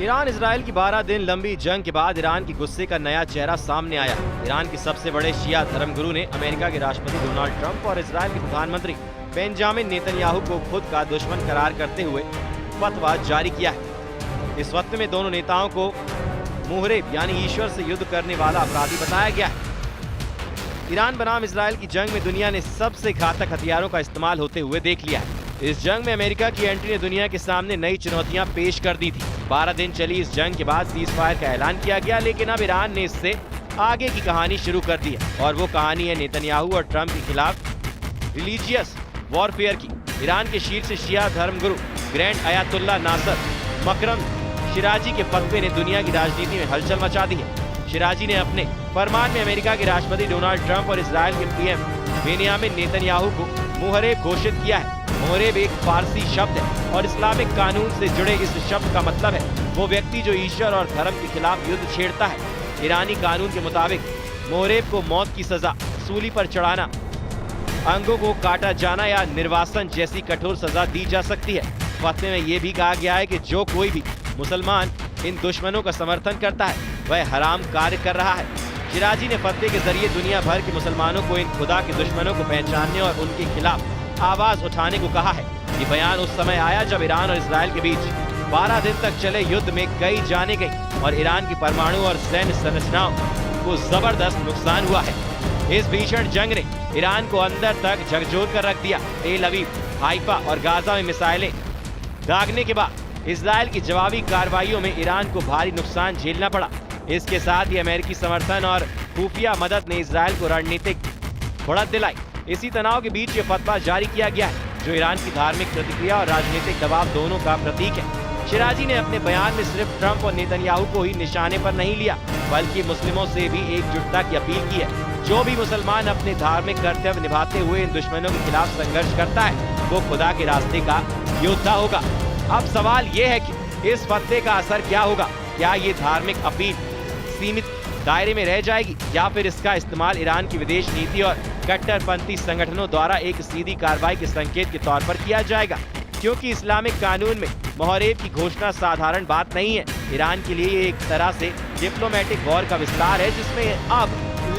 Iran Israel की 12 दिन लंबी जंग के बाद ईरान के गुस्से का नया चेहरा सामने आया। ईरान के सबसे बड़े शिया धर्मगुरु ने अमेरिका के राष्ट्रपति डोनाल्ड ट्रंप और इजराइल के प्रधानमंत्री बेंजामिन नेतन्याहू को खुद का दुश्मन करार करते हुए फतवा जारी किया है। इस वक्त में दोनों नेताओं को मुहरिब यानी ईश्वर से युद्ध करने वाला अपराधी बताया गया है। ईरान बनाम इजराइल की जंग में दुनिया ने सबसे घातक हथियारों का इस्तेमाल होते हुए देख लिया है। इस जंग में अमेरिका की एंट्री ने दुनिया के सामने नई चुनौतियां पेश कर दी थी। 12 दिन चली इस जंग के बाद सीज फायर का ऐलान किया गया, लेकिन अब ईरान ने इससे आगे की कहानी शुरू कर दी है और वो कहानी है नेतन्याहू और ट्रंप के खिलाफ रिलीजियस वॉरफेयर की। ईरान के शीर्ष शिया धर्मगुरु ग्रैंड अयातुल्ला नासर मकरम शिराजी के फतवे ने दुनिया की राजनीति में हलचल मचा दी है। शिराजी ने अपने फरमान में अमेरिका के राष्ट्रपति डोनाल्ड ट्रंप और इजराइल के पीएम बेंयामिन नेतन्याहू को मुहरिब घोषित किया है। मुहरिब एक फारसी शब्द है और इस्लामिक कानून से जुड़े इस शब्द का मतलब है वो व्यक्ति जो ईश्वर और धर्म के खिलाफ युद्ध छेड़ता है। ईरानी कानून के मुताबिक मुहरिब को मौत की सजा, सूली पर चढ़ाना, अंगों को काटा जाना या निर्वासन जैसी कठोर सजा दी जा सकती है। फतवे में ये भी कहा गया है कि जो कोई भी मुसलमान इन दुश्मनों का समर्थन करता है वह हराम कार्य कर रहा है। शिराजी ने फतवे के जरिए दुनिया भर के मुसलमानों को इन खुदा के दुश्मनों को पहचानने और उनके खिलाफ आवाज उठाने को कहा है। ये बयान उस समय आया जब ईरान और इजराइल के बीच 12 दिन तक चले युद्ध में कई जाने गई और ईरान की परमाणु और सैन्य संरचनाओं को जबरदस्त नुकसान हुआ है। इस भीषण जंग ने ईरान को अंदर तक झकझोर कर रख दिया। तेल अवीव, हाइफा और गाजा में मिसाइलें दागने के बाद इजराइल की जवाबी कार्रवाइयों में ईरान को भारी नुकसान झेलना पड़ा। इसके साथ ही अमेरिकी समर्थन और खुफिया मदद ने इजराइल को रणनीतिक बढ़त दिलाई। इसी तनाव के बीच ये फतवा जारी किया गया है जो ईरान की धार्मिक प्रतिक्रिया और राजनीतिक दबाव दोनों का प्रतीक है। शिराजी ने अपने बयान में सिर्फ ट्रंप और नेतन्याहू को ही निशाने पर नहीं लिया बल्कि मुस्लिमों से भी एकजुटता की अपील की है। जो भी मुसलमान अपने धार्मिक कर्तव्य निभाते हुए इन दुश्मनों के खिलाफ संघर्ष करता है वो खुदा के रास्ते का योद्धा होगा। अब सवाल ये है कि इस फतवे का असर क्या होगा। क्या ये धार्मिक अपील सीमित दायरे में रह जाएगी या फिर इसका इस्तेमाल ईरान की विदेश नीति और कट्टरपंथी संगठनों द्वारा एक सीधी कार्रवाई के संकेत के तौर पर किया जाएगा। क्योंकि इस्लामिक कानून में मुहरिब की घोषणा साधारण बात नहीं है। ईरान के लिए ये एक तरह से डिप्लोमेटिक वॉर का विस्तार है जिसमें अब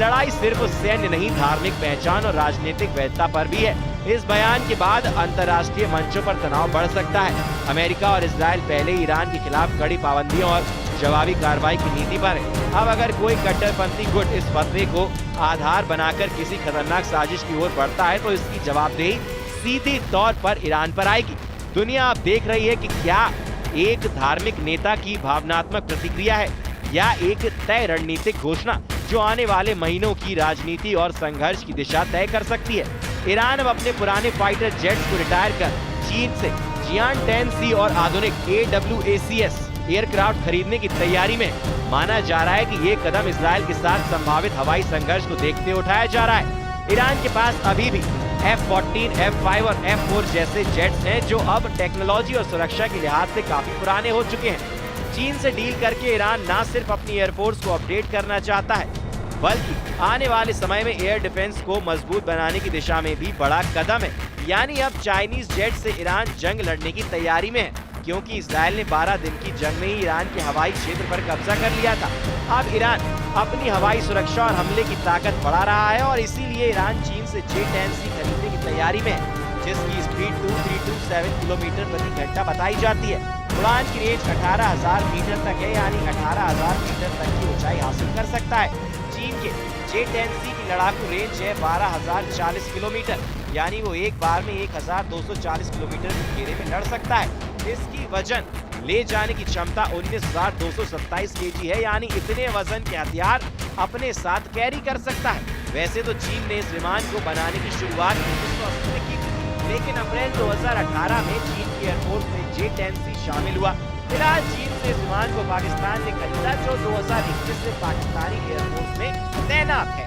लड़ाई सिर्फ सैन्य नहीं, धार्मिक पहचान और राजनीतिक वैधता पर भी है। इस बयान के बाद अंतर्राष्ट्रीय मंचों पर तनाव बढ़ सकता है। अमेरिका और इजराइल पहले ही ईरान के खिलाफ कड़ी पाबंदियों और जवाबी कार्रवाई की नीति पर है। अब अगर कोई कट्टरपंथी गुट इस फतवे को आधार बनाकर किसी खतरनाक साजिश की ओर बढ़ता है तो इसकी जवाबदेही सीधे तौर पर ईरान पर आएगी। दुनिया अब देख रही है कि क्या एक धार्मिक नेता की भावनात्मक प्रतिक्रिया है या एक तय रणनीतिक घोषणा जो आने वाले महीनों की राजनीति और संघर्ष की दिशा तय कर सकती है। ईरान अब अपने पुराने फाइटर जेट्स को रिटायर कर चीन से जियान 10C और आधुनिक AWACS एयरक्राफ्ट खरीदने की तैयारी में। माना जा रहा है कि ये कदम इजराइल के साथ संभावित हवाई संघर्ष को देखते उठाया जा रहा है। ईरान के पास अभी भी F-14, F-5 और F-4 जैसे जेट्स हैं जो अब टेक्नोलॉजी और सुरक्षा के लिहाज से काफी पुराने हो चुके हैं। चीन से डील करके ईरान न सिर्फ अपनी एयरफोर्स को अपडेट करना चाहता है बल्कि आने वाले समय में एयर डिफेंस को मजबूत बनाने की दिशा में भी बड़ा कदम है। यानी अब चाइनीज जेट से ईरान जंग लड़ने की तैयारी में है क्योंकि इजराइल ने 12 दिन की जंग में ही ईरान के हवाई क्षेत्र पर कब्जा कर लिया था। अब ईरान अपनी हवाई सुरक्षा और हमले की ताकत बढ़ा रहा है और इसीलिए ईरान चीन से J-10C खरीदने की तैयारी में है जिसकी स्पीड 2327 किलोमीटर प्रति घंटा बताई जाती है। उड़ान की रेंज 18,000 मीटर तक है यानी 18,000 मीटर तक की ऊंचाई हासिल कर सकता है। चीन के J-10C की लड़ाकू रेंज है 12,040 किलोमीटर यानी वो एक बार में 1,240 किलोमीटर के घेरे में लड़ सकता है। इसकी वजन ले जाने की क्षमता 19,227 kg है यानी इतने वजन के हथियार अपने साथ कैरी कर सकता है। वैसे तो चीन ने इस विमान को बनाने की शुरुआत 1980 में की थी लेकिन अप्रैल 2018 में चीन की एयरफोर्स में J-10C शामिल हुआ। फिलहाल चीन से इस विमान को पाकिस्तान ने खरीदा जो 2021 से पाकिस्तानी एयरफोर्स में तैनात है।